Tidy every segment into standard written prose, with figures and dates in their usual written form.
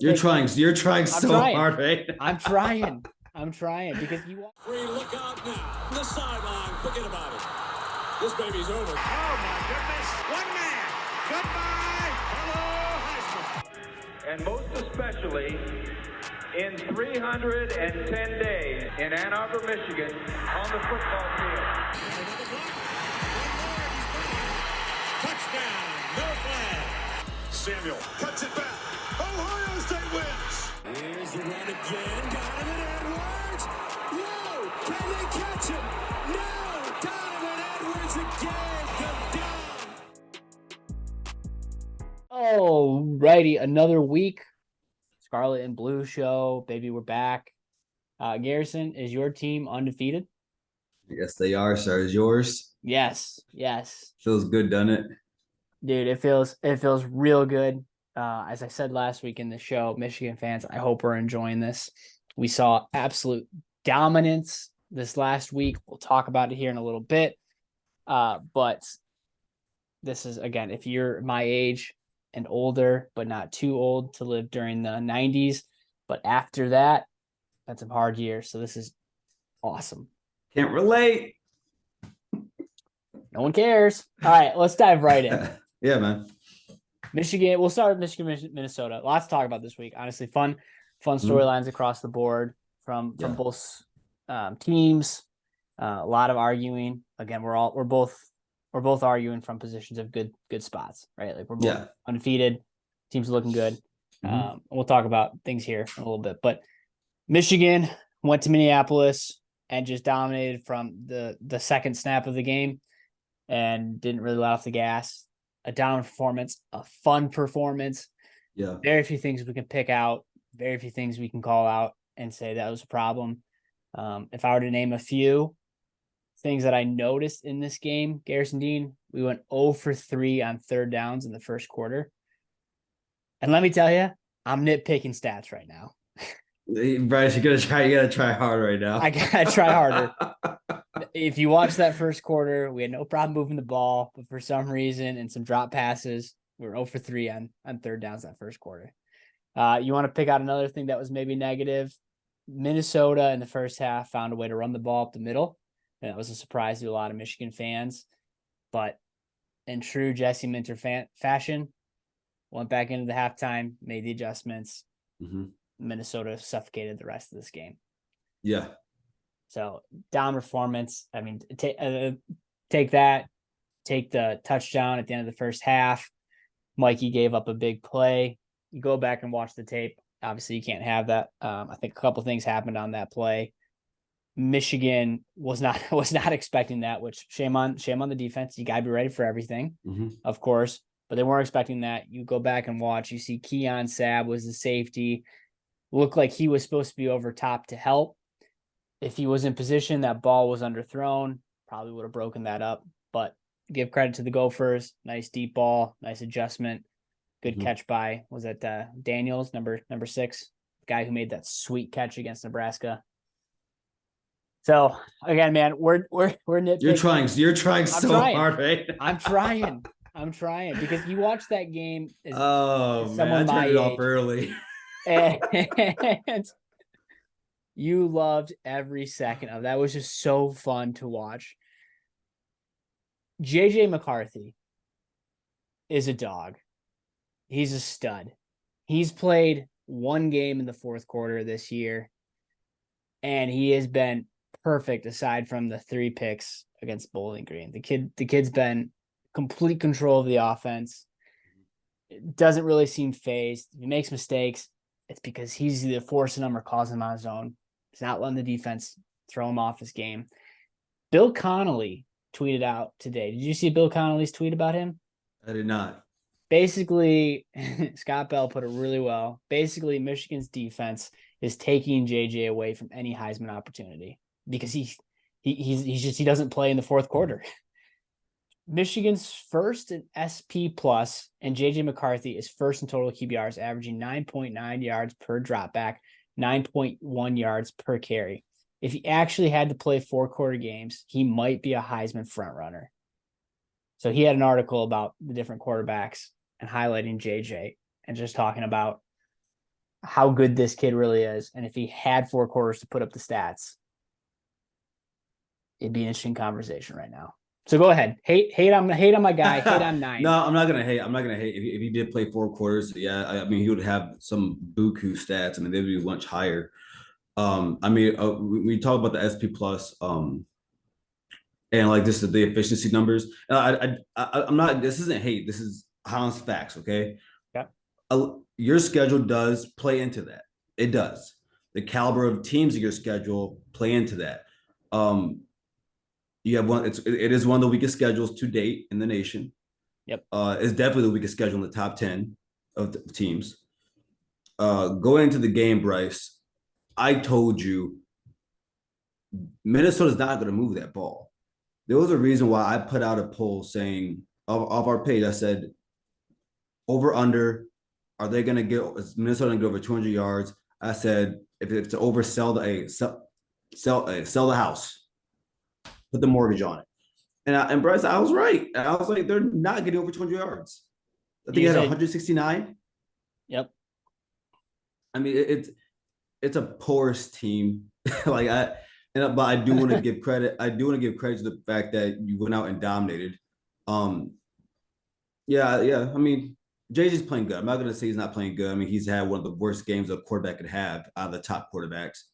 You're trying I'm so trying. hard, right? I'm trying because you want. Free, look out now. The sideline, forget about it. This baby's over. Oh, my goodness. One man. Goodbye. Hello, Heisman. And most especially in 310 days in Ann Arbor, Michigan, on the football field. Another block. One more. Touchdown. No flag. Samuel cuts it back. Ohio State wins. Here's the run again. Donovan Edwards. Whoa! Can they catch him? No! Donovan Edwards again. The down. Alrighty, another week. Scarlet and Blue show, baby. We're back. Garrison, is your team undefeated? Yes, they are, sir. Is yours? Yes. Feels good, doesn't it? Dude, it feels real good. As I said last week in the show, Michigan fans, I hope we're enjoying this. We saw absolute dominance this last week. We'll talk about it here in a little bit. But this is, again, if you're my age and older, but not too old to live during the 90s. But after that, that's a hard year. So this is awesome. Can't relate. No one cares. All right, let's dive right in. Yeah, man. Michigan, we'll start with Michigan, Minnesota. Lots to talk about this week. Honestly, fun storylines across the board from both teams. A lot of arguing. Again, we're both arguing from positions of good spots, right? Like we're both undefeated. Teams looking good. We'll talk about things here in a little bit. But Michigan went to Minneapolis and just dominated from the second snap of the game and didn't really let off the gas. A down performance, a fun performance. Yeah. Very few things we can pick out, very few things we can call out and say that was a problem. If I were to name a few things that I noticed in this game, Garrison Dean, we went 0 for 3 on third downs in the first quarter. And let me tell you, I'm nitpicking stats right now. Bryce, you gotta try hard right now. I gotta try harder. If you watch that first quarter, we had no problem moving the ball, but for some reason and some drop passes, we were 0 for 3 on third downs that first quarter. You want to pick out another thing that was maybe negative? Minnesota in the first half found a way to run the ball up the middle. And that was a surprise to a lot of Michigan fans. But in true Jesse Minter fashion, went back into the halftime, made the adjustments. Minnesota suffocated the rest of this game. Yeah. So down performance. I mean, take that, take the touchdown at the end of the first half. Mikey gave up a big play. You go back and watch the tape. Obviously, you can't have that. I think a couple things happened on that play. Michigan was not expecting that, which shame on the defense. You gotta be ready for everything, of course. But they weren't expecting that. You go back and watch. You see Keon Sabb was the safety. Looked like he was supposed to be over top to help. If he was in position, that ball was underthrown. Probably would have broken that up. But give credit to the Gophers. Nice deep ball. Nice adjustment. Good catch by, was that Daniels, number 6, guy who made that sweet catch against Nebraska. So again, man, we're nitpicking. You're trying so hard, right? I'm trying because you watch that game. Man, I turned it off early. And you loved every second of that. It was just so fun to watch. JJ McCarthy is a dog. He's a stud. He's played one game in the fourth quarter this year, and he has been perfect aside from the 3 picks against Bowling Green. The kid's been complete control of the offense. It doesn't really seem phased. If he makes mistakes, it's because he's either forcing them or causing them on his own. He's not letting the defense throw him off his game. Bill Connolly tweeted out today. Did you see Bill Connolly's tweet about him? I did not. Basically, Scott Bell put it really well. Basically, Michigan's defense is taking JJ away from any Heisman opportunity because he doesn't play in the fourth quarter. Michigan's first in SP plus, and JJ McCarthy is first in total QBRs, averaging 9.9 yards per dropback, 9.1 yards per carry. If he actually had to play 4 quarter games, he might be a Heisman frontrunner. So he had an article about the different quarterbacks and highlighting JJ and just talking about how good this kid really is. And if he had 4 quarters to put up the stats, it'd be an interesting conversation right now. So go ahead. Hate on my guy. Hate on 9. No, I'm not gonna hate. I'm not gonna hate. If he did play 4 quarters, yeah, I mean, he would have some buku stats. I mean, they'd be much higher. I mean, we talk about the SP plus, and like this is the efficiency numbers. I'm not. This isn't hate. This is honest facts. Okay. Yeah. Your schedule does play into that. It does. The caliber of teams in your schedule play into that. You have one. It is one of the weakest schedules to date in the nation. Yep. It's definitely the weakest schedule in the top 10 of the teams. Going into the game, Bryce, I told you Minnesota's not going to move that ball. There was a reason why I put out a poll saying of our page. I said over under. Are they going to get? Is Minnesota going to go over 200 yards? I said if it's to oversell sell the house. Put the mortgage on it. And Bryce, I was right. I was like, they're not getting over 200 yards. I think he had 169. Yep. I mean, it's a porous team. But I do want to give credit. I do want to give credit to the fact that you went out and dominated. Yeah. I mean, JJ's playing good. I'm not gonna say he's not playing good. I mean, he's had one of the worst games a quarterback could have out of the top quarterbacks.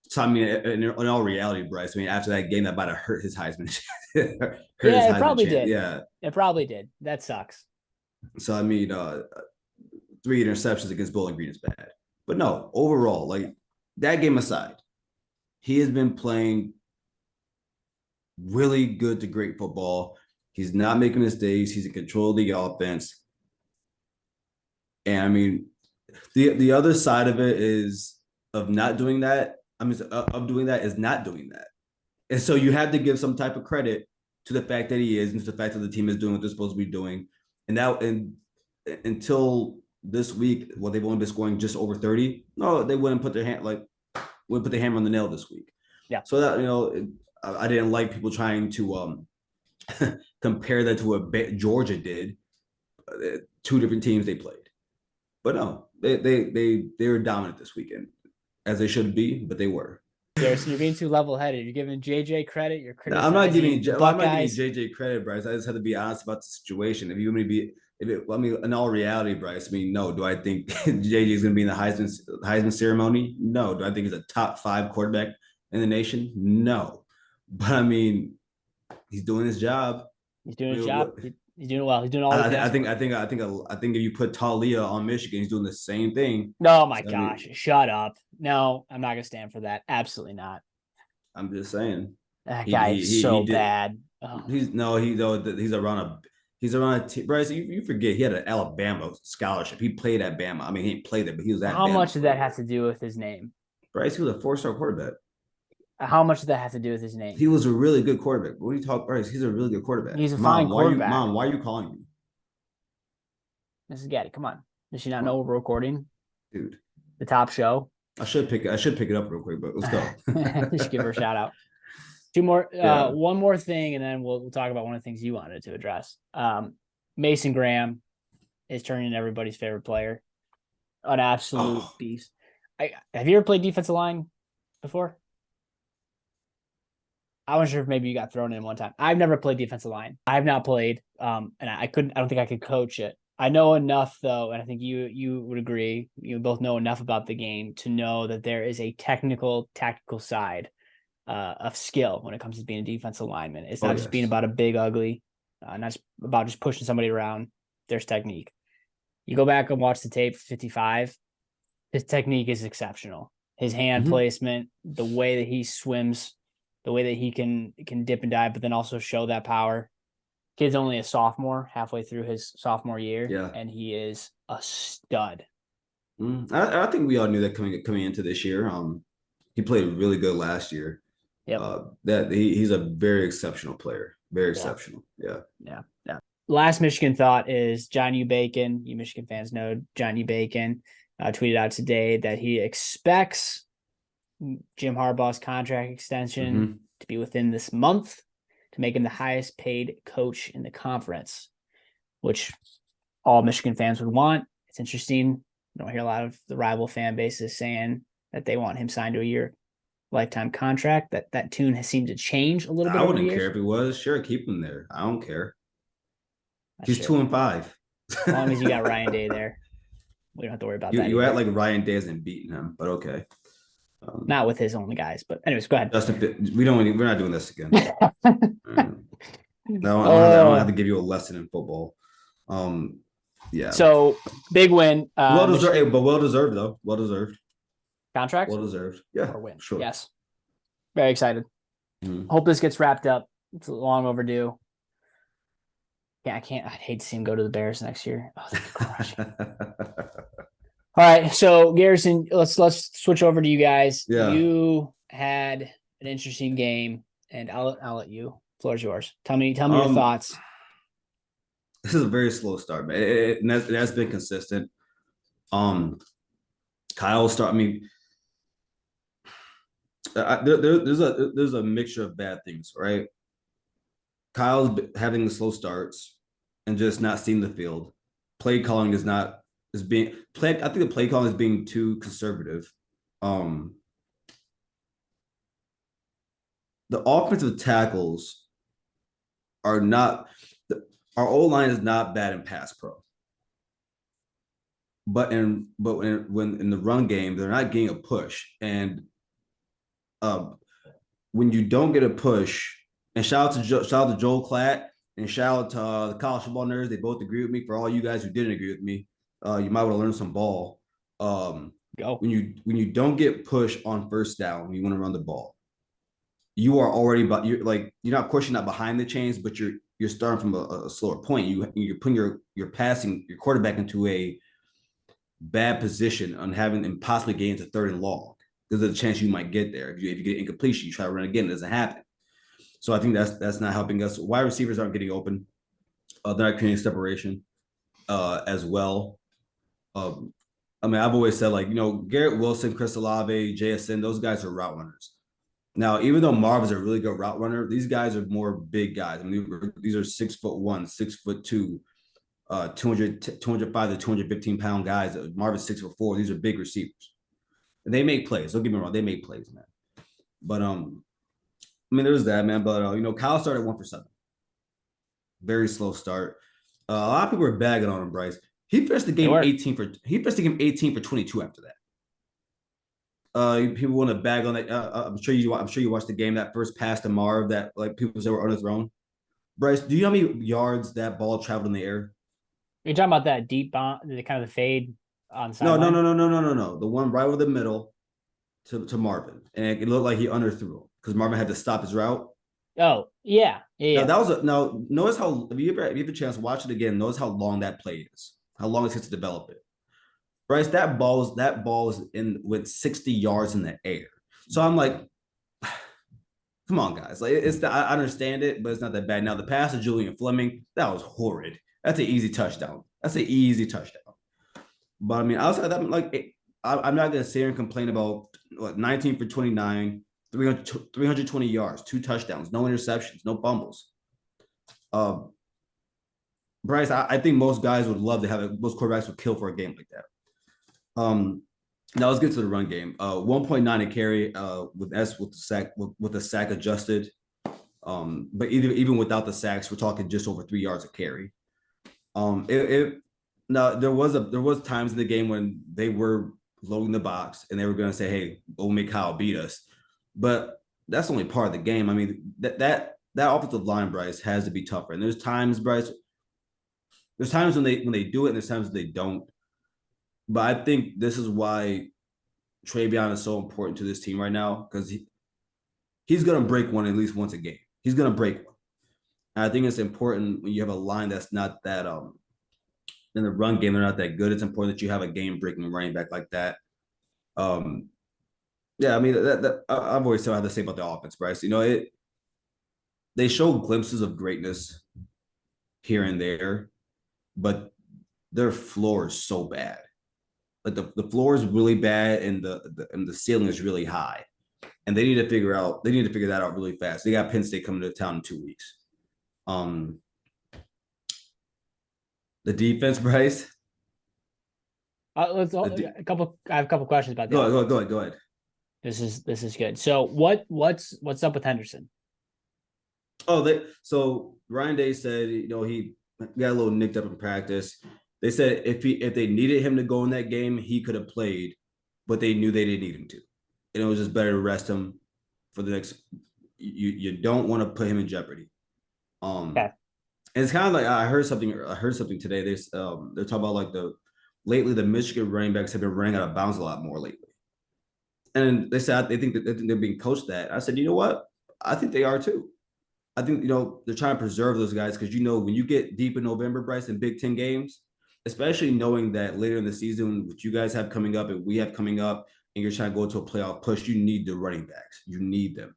So I mean, in all reality, Bryce, I mean, after that game, that might have hurt his Heisman. It probably did. Yeah, it probably did. That sucks. So I mean, 3 interceptions against Bowling Green is bad, but no, overall, like that game aside, he has been playing really good to great football. He's not making mistakes. He's in control of the offense, and I mean, the other side of it is of not doing that. I mean, of doing that is not doing that. And so you have to give some type of credit to the fact that he is and to the fact that the team is doing what they're supposed to be doing. And now, until this week, they've only been scoring just over 30. No, they wouldn't put their hammer on the nail this week. Yeah. So that, I didn't like people trying to compare that to what Georgia did. 2 different teams they played. But no, they were dominant this weekend. As they should be, but they were. Garrison, you're being too level-headed. You're giving JJ credit. You're criticizing. No, I'm not giving JJ credit, Bryce. I just have to be honest about the situation. If you want me to be, in all reality, Bryce, I mean, no. Do I think JJ is going to be in the Heisman ceremony? No. Do I think he's a top 5 quarterback in the nation? No. But I mean, he's doing his job. He's doing his job. He's doing well. He's doing all. I think if you put Talia on Michigan, he's doing the same thing. Oh my gosh! Shut up. No, I'm not gonna stand for that. Absolutely not. I'm just saying. That guy is so bad. Oh. He's around a Bryce, you forget he had an Alabama scholarship. He played at Bama. I mean, he didn't play there, but he was at How Bama. much did that have to do with his name? Bryce, he was a 4-star quarterback. How much did that have to do with his name? He was a really good quarterback. What do you talk, Bryce? He's a really good quarterback. He's a fine quarterback. Why are you calling me? Mrs. Gaddy, come on. Does she not know we're recording? Dude. The top show. I should pick it up real quick, but let's go. Just give her a shout out. One more thing, and then we'll talk about one of the things you wanted to address. Mason Graham is turning into everybody's favorite player. An absolute beast. Have you ever played defensive line before? I wasn't sure if maybe you got thrown in one time. I've never played defensive line. I have not played, and I don't think I could coach it. I know enough though, and I think you would agree. You both know enough about the game to know that there is a tactical side of skill when it comes to being a defensive lineman. It's not just being about a big ugly, not just about just pushing somebody around. There's technique. You go back and watch the tape 55. His technique is exceptional. His hand placement, the way that he swims, the way that he can dip and dive, but then also show that power. Kid's only a sophomore, halfway through his sophomore year, and he is a stud. I think we all knew that coming into this year. He played really good last year. Yep. That he's a very exceptional player. Very exceptional. Yeah. Last Michigan thought is John U. Bacon. You Michigan fans know John U. Bacon tweeted out today that he expects Jim Harbaugh's contract extension to be within this month to make him the highest paid coach in the conference, which all Michigan fans would want. It's interesting. I don't hear a lot of the rival fan bases saying that they want him signed to a year lifetime contract. That tune has seemed to change a little bit I over the wouldn't years. care if he was. Sure, keep him there. I don't care. That's He's true. 2-5. As long as you got Ryan Day there, we don't have to worry about that. You either. act like Ryan Day hasn't beaten him, but okay. Not with his own guys, but anyways, go ahead. Justin, we're not doing this again. No, I don't have to give you a lesson in football. Yeah. So big win. Well deserved, but well deserved though. Well deserved. Contract Well deserved. Yeah. or win. Sure. Yes. Very excited. Mhm. Hope this gets wrapped up. It's long overdue. Yeah, I'd hate to see him go to the Bears next year. Oh, that'd be crushing. All right, so Garrison, let's switch over to you guys. Yeah. You had an interesting game, and I'll let you. Floor's yours. Tell me your thoughts. This is a very slow start, man. It has been consistent. Kyle start. I mean, there's a mixture of bad things, right? Kyle's having the slow starts and just not seeing the field. Play calling is being. I think the play calling is being too conservative. The offensive tackles are not. Our O-line is not bad in pass pro, but when in the run game they're not getting a push, and when you don't get a push, and shout out to Joel Klatt and shout out to the college football nerds, they both agree with me. For all you guys who didn't agree with me, you might want to learn some ball. Go. When you don't get push on first down, when you want to run the ball, you are already you're not, of course, you're not behind the chains, but you're starting from a slower point. You're putting your quarterback into a bad position on having and possibly getting to third and long. There's a chance you might get there. If you get incompletion, you try to run again, it doesn't happen. So I think that's not helping us. Wide receivers aren't getting open. They're not creating separation as well. I mean, I've always said, like, Garrett Wilson, Chris Olave, JSN, those guys are route runners. Now, even though Marv is a really good route runner, these guys are more big guys. I mean, these are 6'1", 6'2", 205 to 215 pound guys. Marv is 6'4". These are big receivers. And they make plays. Don't get me wrong, they make plays, man. But I mean, there's that, man. But Kyle started 1 for 7. Very slow start. A lot of people were bagging on him, Bryce. He finished the game 18 for 22 after that. People want to bag on that. I'm sure you watched the game. That first pass to Marv that like people say were underthrown. Bryce, do you know how many yards that ball traveled in the air? You're talking about that deep bomb, the kind of the fade on No. sideline? The one right over the middle to Marvin, and it looked like he underthrew him because Marvin had to stop his route. Oh, yeah. Now that was notice how if you have a chance to watch it again, notice how long that play is, how long it takes to develop it. Bryce, that ball is in with 60 yards in the air. So I'm like, come on, guys. Like I understand it, but it's not that bad. Now the pass to Julian Fleming, that was horrid. That's an easy touchdown. But I mean, outside that, like, I'm not gonna sit here and complain about 19 for 29, 320 yards, 2 touchdowns, no interceptions, no fumbles. Bryce, I think most guys would love to have it. Most quarterbacks would kill for a game like that. Now let's get to the run game. 1.9 a carry with the sack adjusted. But even without the sacks, we're talking just over 3 yards a carry. Now there was times in the game when they were loading the box and they were going to say, "Hey, we'll make Kyle beat us," but that's only part of the game. I mean, that offensive line, Bryce, has to be tougher. And there's times, Bryce, when they do it, and there's times when they don't. But I think this is why Travion is so important to this team right now, because he's going to break one at least once a game. He's going to break one. And I think it's important when you have a line that's not that in the run game, they're not that good. It's important that you have a game-breaking running back like that. Yeah, I mean, I've always had to say about the offense, Bryce. They show glimpses of greatness here and there, but their floor is so bad. Like the floor is really bad, and the ceiling is really high, and they need to figure that out really fast. They got Penn State coming to town in 2 weeks. The defense, Bryce. Let's The I have a couple questions about the Go ahead, offense. go ahead. This is good. So what's up with Henderson? So Ryan Day said, he got a little nicked up in practice. They said if they needed him to go in that game, he could have played, but they knew they didn't need him to. And it was just better to rest him for the next. You don't want to put him in jeopardy. Okay. And it's kind of like I heard something today. They're talking about like lately the Michigan running backs have been running out of bounds a lot more lately. And they said they think they're being coached that. I said, you know what? I think they are too. I think they're trying to preserve those guys because when you get deep in November, Bryce, in Big Ten games, especially knowing that later in the season, what you guys have coming up and we have coming up, and you're trying to go to a playoff push, you need the running backs. You need them.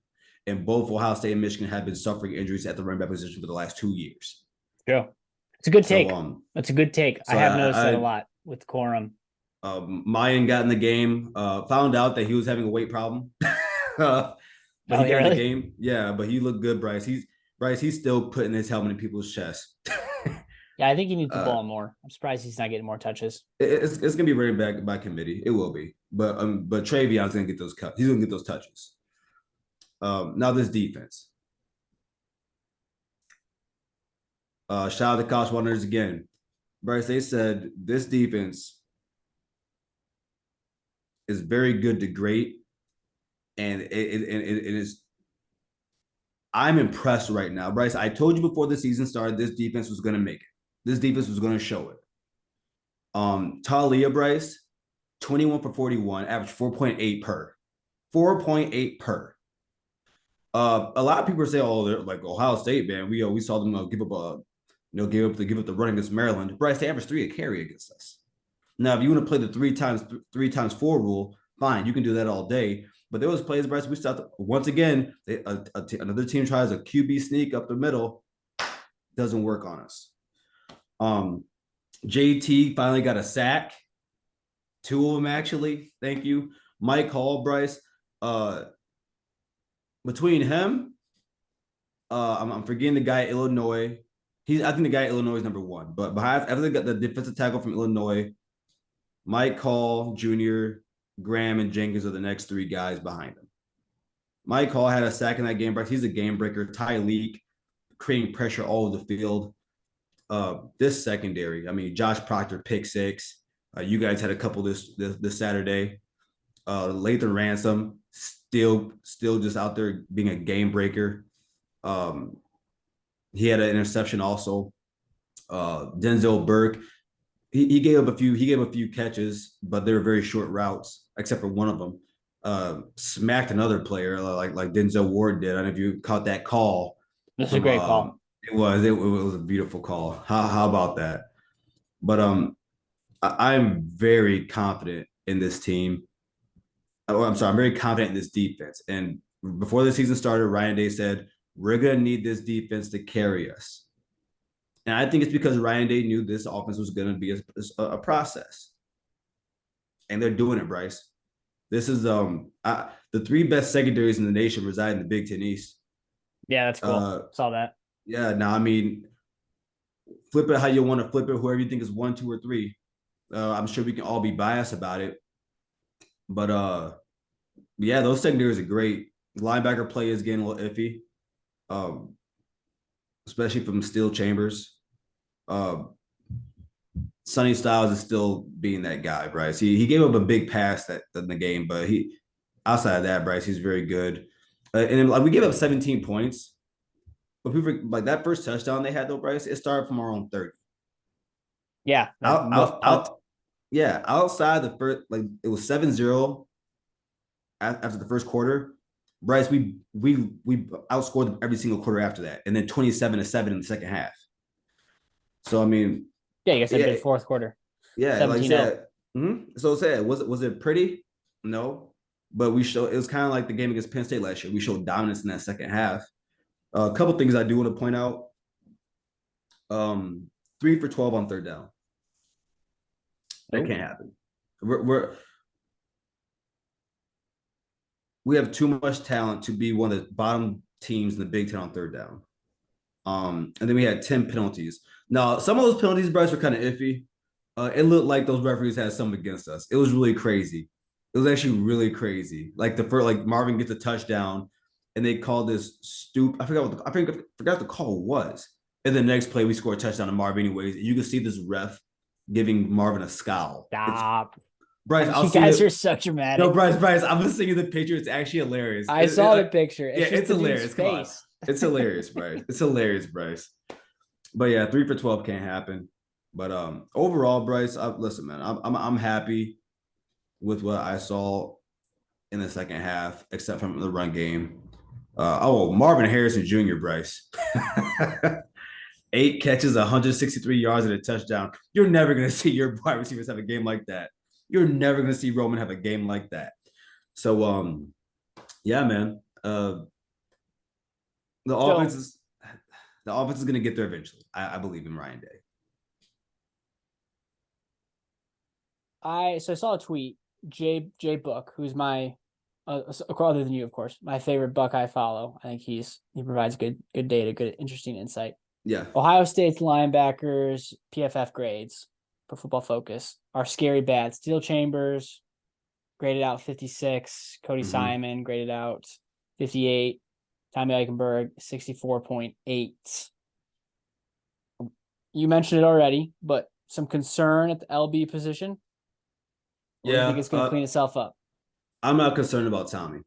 And both Ohio State and Michigan have been suffering injuries at the running back position for the last 2 years. True. It's a good take. So, That's a good take. so I have noticed that a lot with Corum. Mayan got in the game, found out that he was having a weight problem. But he got in the game. Yeah, but he looked good, Bryce. He's still putting his helmet in people's chests. Yeah, I think he needs the ball more. I'm surprised he's not getting more touches. It's gonna be running back by committee. It will be. But Travion's gonna get those cuts. He's gonna get those touches. Now this defense. Shout out to Kosh Wonders again. Bryce, they said this defense is very good to great. And it is. I'm impressed right now, Bryce. I told you before the season started, this defense was going to make it. This defense was going to show it. Talia, Bryce, 21 for 41, average 4.8 per. 4.8 per. A lot of people say, "Oh, they're like Ohio State, man. We saw them give up the run against Maryland." Bryce, they averaged 3 a carry against us. Now, if you want to play the 3x4 rule, fine, you can do that all day. But there was plays, Bryce. We stopped once again. Another team tries a QB sneak up the middle, doesn't work on us. JT finally got a sack, 2 of them actually. Thank you, Mike Hall, Bryce. Between him, I'm forgetting the guy Illinois. I think the guy Illinois is number 1, but after they got the defensive tackle from Illinois, Mike Hall Jr., Graham, and Jenkins are the next 3 guys behind him. Mike Hall had a sack in that game, Bryce. He's a game breaker. Ty Leak creating pressure all over the field. This secondary, I mean, Josh Proctor, pick 6. You guys had a couple this Saturday. Lathan Ransom still just out there being a game breaker. He had an interception also. Denzel Burke. He gave up a few catches, but they were very short routes, except for one of them. Smacked another player like Denzel Ward did. I don't know if you caught that call. This is a great call. It was a beautiful call. How about that? But I'm very confident in this team. I'm very confident in this defense. And before the season started, Ryan Day said, we're gonna need this defense to carry us. And I think it's because Ryan Day knew this offense was going to be a process. And they're doing it, Bryce. This is the 3 best secondaries in the nation reside in the Big Ten East. Yeah, that's cool. Saw that. Yeah, now, I mean, flip it how you want to flip it, whoever you think is 1, 2, or 3. I'm sure we can all be biased about it. But, yeah, those secondaries are great. Linebacker play is getting a little iffy, especially from Steel Chambers. Sonny Styles is still being that guy, Bryce. He gave up a big pass in the game, but outside of that, Bryce, he's very good. And then, we gave up 17 points, but people like that first touchdown they had though, Bryce. It started from our own 30. Yeah, outside the first, it was 7-0 after the first quarter. Bryce, we outscored them every single quarter after that, and then 27-7 in the second half. So I mean, yeah, you guys had a good fourth quarter. Yeah, like I said. So said, was it pretty? No, but we showed. It was kind of like the game against Penn State last year. We showed dominance in that second half. A couple things I do want to point out. 3 for 12 on third down. That can't happen. We have too much talent to be one of the bottom teams in the Big Ten on third down. And then we had 10 penalties. Now, some of those penalties, Bryce, were kind of iffy. It looked like those referees had some against us. It was really crazy. It was actually really crazy. Like the first, like Marvin gets a touchdown, and they called this I forgot what I forgot what the call was. And the next play, we score a touchdown to Marvin anyways. You can see this ref giving Marvin a scowl. Stop. Bryce, I'll You see guys it. are so dramatic. No, Bryce, I'm gonna send you the picture. It's actually hilarious. I saw the picture. Yeah, It's just it's the dude's hilarious. Come on. face. It's hilarious, Bryce. It's hilarious, Bryce. But yeah, 3 for 12 can't happen. But overall, Bryce, listen, man, I'm happy with what I saw in the second half, except from the run game. Marvin Harrison Jr., Bryce. 8 catches, 163 yards, and a touchdown. You're never gonna see your wide receivers have a game like that. You're never gonna see Roman have a game like that. So yeah, man. The offense is gonna get there eventually. I believe in Ryan Day. I saw a tweet. Jay Book, who's my other than you, of course, my favorite Buckeye follow. I think he provides good data, good interesting insight. Yeah. Ohio State's linebackers PFF grades for Football Focus are scary bad. Steel Chambers graded out 56. Cody Simon graded out 58. Tommy Eichenberg 64.8. You mentioned it already, but some concern at the LB position. Or do you think it's going to clean itself up? I'm not concerned about Tommy,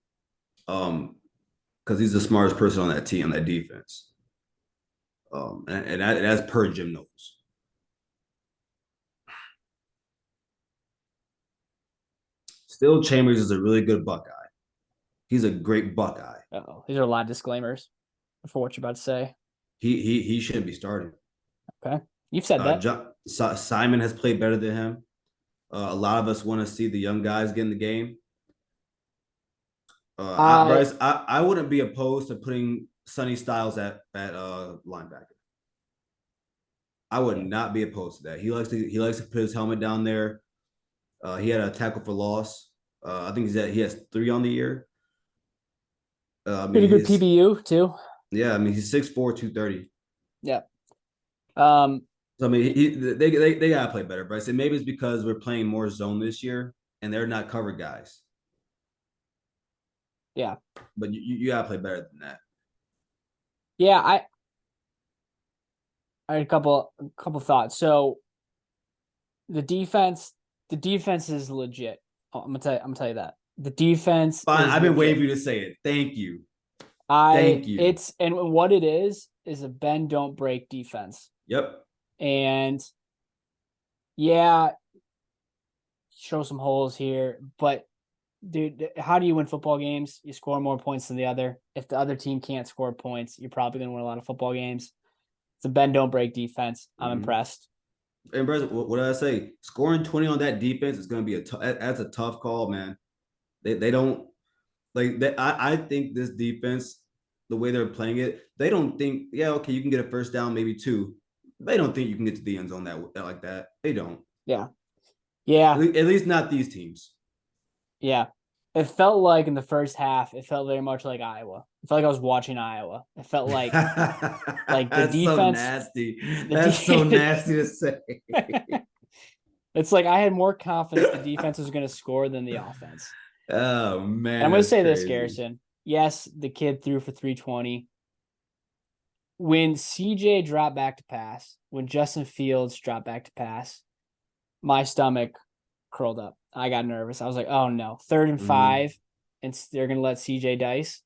because he's the smartest person on that team, on that defense. And that's per Jim Knowles. Still, Chambers is a really good Buckeye. He's a great Buckeye. Uh-oh. These are a lot of disclaimers for what you're about to say. He shouldn't be starting. Okay. You've said that. Simon has played better than him. A lot of us want to see the young guys get in the game. Bryce, I wouldn't be opposed to putting Sonny Styles at linebacker. I would not be opposed to that. He likes to put his helmet down there. He had a tackle for loss. I think he has 3 on the year. Pretty good PBU too. Yeah, I mean he's 6'4", 230. Yeah. So I mean they gotta play better, Bryce. And maybe it's because we're playing more zone this year and they're not covered guys. Yeah. But you gotta play better than that. Yeah, I had a couple thoughts. So the defense is legit. I'm gonna tell you that. The defense. Fine, I've been waiting for you to say it. Thank you. Thank you. It's and what it is a bend don't break defense. Yep. And yeah, show some holes here, but dude, how do you win football games? You score more points than the other. If the other team can't score points, you're probably going to win a lot of football games. It's a bend don't break defense. I'm impressed. And Bryce, what did I say? Scoring 20 on that defense is going to be that's a tough call, man. They don't like that. I think this defense, the way they're playing it, they don't think, yeah, okay, you can get a first down, maybe 2. They don't think you can get to the end zone that like that. They don't. Yeah. At least not these teams. Yeah. It felt like in the first half, it felt very much like Iowa. It felt like I was watching Iowa. It felt like the That's defense. So nasty. That's so nasty to say. It's like I had more confidence the defense was going to score than the offense. Oh man. And I'm going to say this, Garrison. Yes, the kid threw for 320. When CJ dropped back to pass, when Justin Fields dropped back to pass, my stomach curled up. I got nervous. I was like, oh no, 3rd and 5, and they're going to let CJ dice.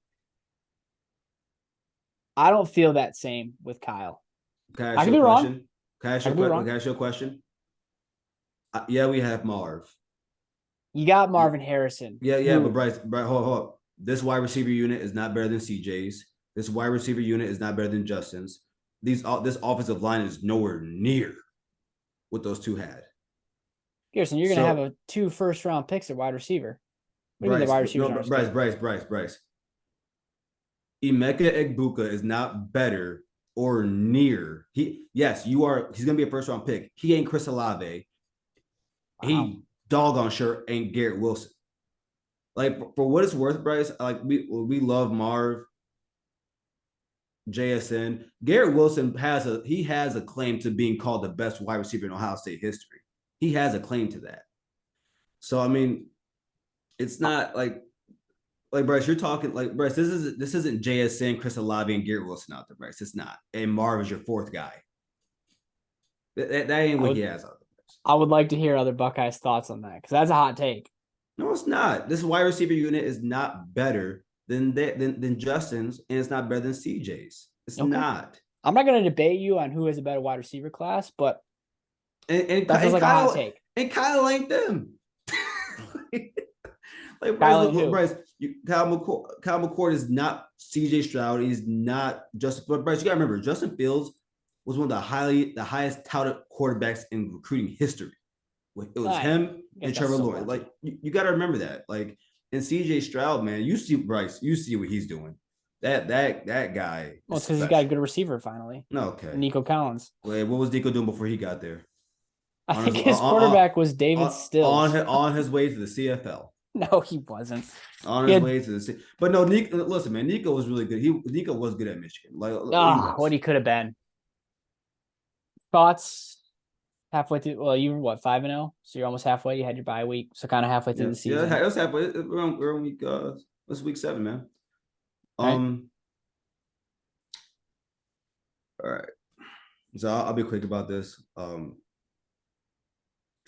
I don't feel that same with Kyle. I can be wrong. Can I ask you a question? Yeah, we have Marv. You got Marvin Harrison. Yeah, but Bryce, hold. This wide receiver unit is not better than CJ's. This wide receiver unit is not better than Justin's. This offensive line is nowhere near what those two had. Garrison, you're going to have 2 first-round picks at wide receiver. What do you mean the wide receivers aren't Bryce. Emeka Egbuka is not better or near. He's going to be a first-round pick. He ain't Chris Olave. Wow. He doggone sure ain't Garrett Wilson. Like, for what it's worth, Bryce, like we love Marv. JSN. Garrett Wilson has a claim to being called the best wide receiver in Ohio State history. He has a claim to that. So I mean, it's not like Bryce, you're talking like Bryce. This isn't JSN, Chris Olave, and Garrett Wilson out there, Bryce. It's not. And Marv is your fourth guy. That ain't what he has out there. I would like to hear other Buckeyes' thoughts on that because that's a hot take. No, it's not. This wide receiver unit is not better than Justin's, and it's not better than CJ's. It's Okay. not. I'm not going to debate you on who has a better wide receiver class, but And that feels like a hot take. And Kyle ain't them. like Kyle Bryce, and who? Kyle McCord is not CJ Stroud. He's not Justin. But Bryce, you gotta remember, Justin Fields was one of the highest touted quarterbacks in recruiting history. It was him and Trevor Lawrence. Like you got to remember that. Like and CJ Stroud, man, you see Bryce, you see what he's doing. That guy. Well, it's because he's got a good receiver finally. No, okay. Nico Collins. Wait, what was Nico doing before he got there? I think his quarterback was David Stills. On his way to the CFL. No, he wasn't. On his way to the but no, Nico. Listen, man, Nico was really good. Nico was good at Michigan. What he could have been. Thoughts halfway through? Well, you were what 5-0, so you're almost halfway. You had your bye week, so kind of halfway through the season. Yeah, it was halfway. We're on week. This week 7, man. Right. All right. So I'll be quick about this.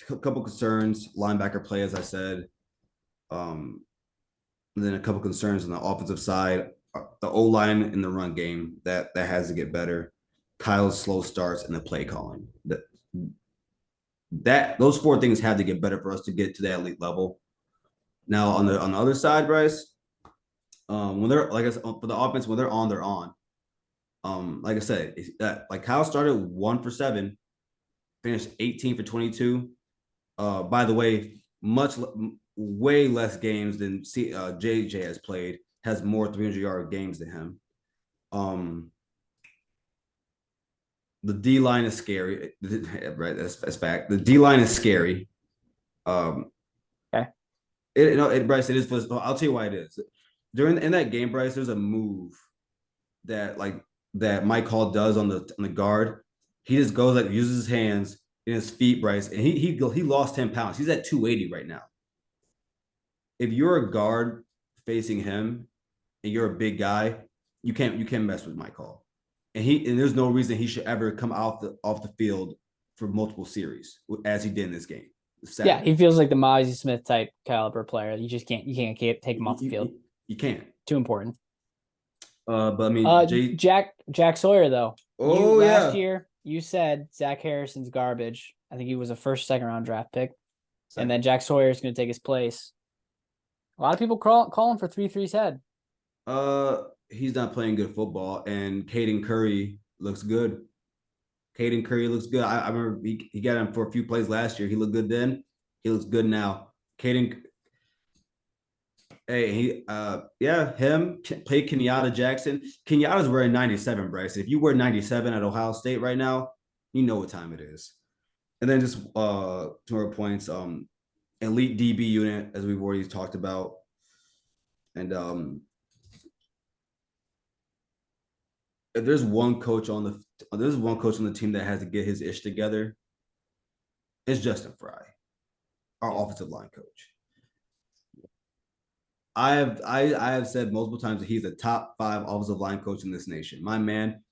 A couple concerns, linebacker play, as I said. And then a couple concerns on the offensive side, the O-line in the run game that has to get better. Kyle's slow starts and the play calling. Those 4 things have to get better for us to get to that elite level. Now on the other side, Bryce, when they're like I said, for the offense, when they're on, they're on. Like I said, like Kyle started 1 for 7, finished 18 for 22. By the way, way less games than JJ has played. Has more 300-yard games than him. The D line is scary, right? That's fact. The D line is scary. Okay. Bryce, it is. I'll tell you why it is. In that game, Bryce, there's a move that Mike Hall does on the guard. He just goes uses his hands and his feet, Bryce, and he lost 10 pounds. He's at 280 right now. If you're a guard facing him and you're a big guy, you can't mess with Mike Hall. And there's no reason he should ever come off the field for multiple series as he did in this game. Saturday. Yeah, he feels like the Mozzie Smith type caliber player. You can't take him off the field. You can't. Too important. But I mean, Jack Sawyer though. Last year you said Zach Harrison's garbage. I think he was a first, second round draft pick, and then Jack Sawyer is going to take his place. A lot of people call him for 3-3's head. He's not playing good football, and Caden Curry looks good. I remember he got him for a few plays last year. He looked good then. He looks good now. Caden. Hey, him play Kenyatta Jackson. Kenyatta's wearing 97, Bryce. If you wear 97 at Ohio State right now, you know what time it is. And then just 2 more points. Elite DB unit, as we've already talked about. And if there's one coach on the team that has to get his ish together, it's Justin Frye, our offensive line coach. I have said multiple times that he's a top 5 offensive line coach in this nation. My man,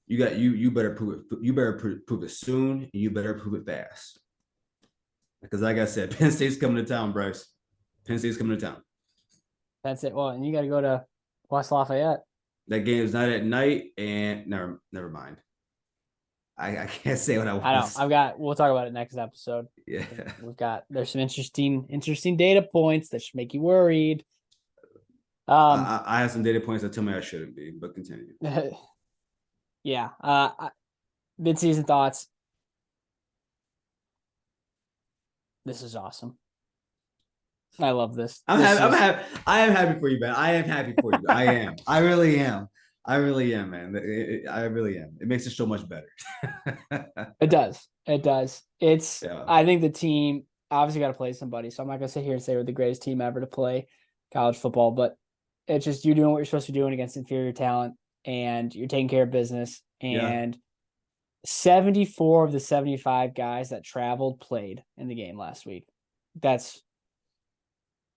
you better prove it. You better prove it soon, and you better prove it fast. Because like I said, Penn State's coming to town, Bryce. Penn State's coming to town. That's it. Well, and you got to go to West Lafayette. That game is not at night, and never mind. I can't say what I want. I know. We'll talk about it next episode. Yeah. There's some interesting data points that should make you worried. I have some data points that tell me I shouldn't be, but continue. Yeah. Mid-season thoughts. This is awesome. I love this. I am happy for you, man. I am happy for you. I am. I really am. I really am, man. I really am. It makes the show much better. It does. I think the team obviously got to play somebody. So I'm not going to sit here and say we're the greatest team ever to play college football, but it's just you doing what you're supposed to be doing against inferior talent. and you're taking care of business. Yeah. And 74 of the 75 guys that traveled played in the game last week. That's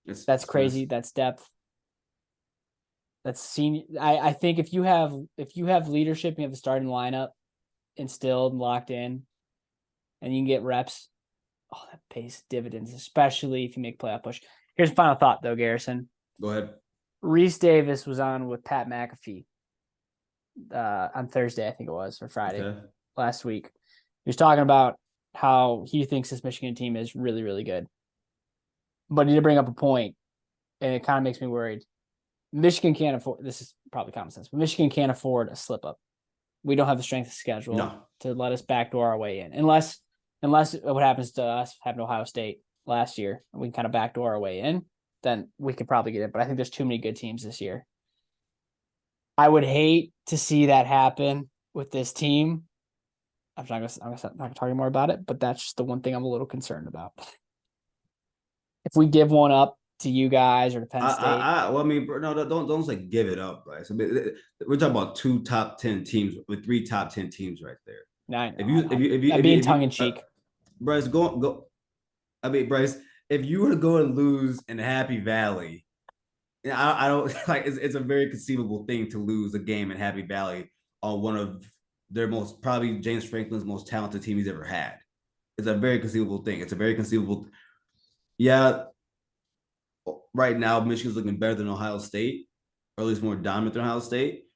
It's crazy. That's depth. That's senior. I think if you have leadership, you have the starting lineup instilled and locked in, and you can get reps. Oh, that pays dividends, especially if you make playoff push. Here's a final thought, though, Garrison. Go ahead. Reese Davis was on with Pat McAfee on Thursday, I think it was, or Friday Okay. last week. He was talking about how he thinks this Michigan team is really, really good. But he did bring up a point, and it kind of makes me worried. Michigan can't afford, this is probably common sense, but Michigan can't afford a slip up. We don't have the strength of schedule No. to let us backdoor our way in. Unless what happens to us having Ohio State last year, and we can kind of backdoor our way in, then we could probably get it. But I think there's too many good teams this year. I would hate to see that happen with this team. I'm not gonna talk more about it, but that's just the one thing I'm a little concerned about. If we give one up to you guys or to Penn State, Well, I mean, no, don't say give it up, Bryce. I mean, we're talking about 2 top 10 teams with 3 top 10 teams right there. I'm being tongue in cheek. Bryce, go. I mean, Bryce, if you were to go and lose in Happy Valley, I don't like. It's a very conceivable thing to lose a game in Happy Valley on one of their probably James Franklin's most talented team he's ever had. It's a very conceivable thing. It's a very conceivable. Yeah, right now Michigan's looking better than Ohio State, or at least more dominant than Ohio State.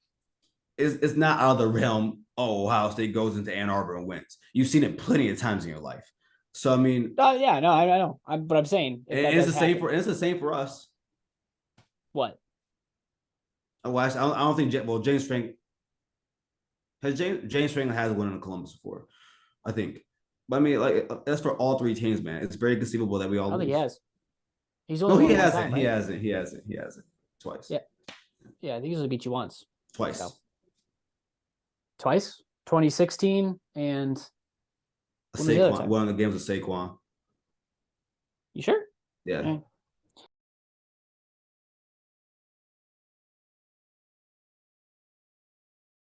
It's not out of the realm. Oh, Ohio State goes into Ann Arbor and wins. You've seen it plenty of times in your life. So I mean, yeah, no, I know. But I'm saying it's the same for us. What? Oh, I don't think. Well, James Franklin has won in Columbus before, I think. But I mean, like that's for all 3 teams, man. It's very conceivable that we all. I don't think he has. He's no, he hasn't. He hasn't. Twice. Yeah, I think he's only beat you once. Twice. So. Twice. 2016 and Saquon. One of the games with Saquon. You sure? Yeah.